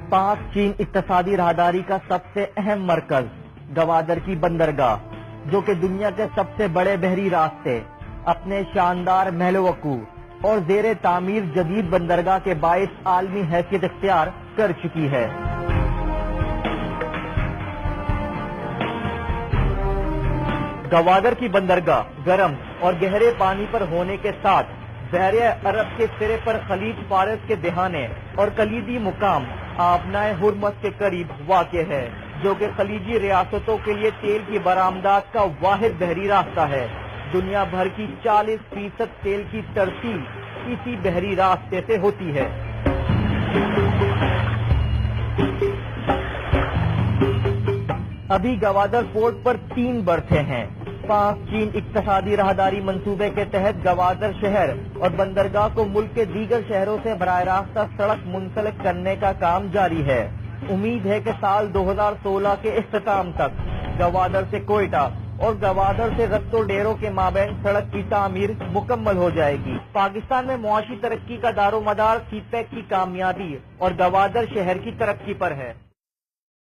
पाक चीन इक्तिसादी राहदारी का सबसे अहम मरकज गवादर की बंदरगाह, जो कि दुनिया के सबसे बड़े बहरी रास्ते, अपने शानदार महल-वकू और ज़ेरे तामीर जदीद बंदरगाह के बाइस आलमी हैसियत इख्तियार कर चुकी है। गवादर की बंदरगाह गर्म और गहरे पानी पर होने के साथ बहरे अरब के सिरे पर खलीज फारस के दहाने और कलीदी मुकाम आबनाए हुरमत के करीब वाक़े है, जो कि खलीजी रियासतों के लिए तेल की बरामदात का वाहिद बहरी रास्ता है। दुनिया भर की 40% तेल की तरसील इसी बहरी रास्ते से होती है। अभी गवादर पोर्ट पर 3 बर्थें हैं। पाक चीन इक्तिसादी राहदारी मंसूबे के तहत गवादर शहर और बंदरगाह को मुल्क के दीगर शहरों से बराह रास्त सड़क मुंसलिक करने का काम जारी है। उम्मीद है कि साल 2016 के इख्तिताम तक गवादर से कोयटा और गवादर से रत्तो डेरों के माबैन सड़क की तामीर मुकम्मल हो जाएगी। पाकिस्तान में मुआशी तरक्की का दारोमदार सीपैक की कामयाबी और गवादर शहर की तरक्की पर है।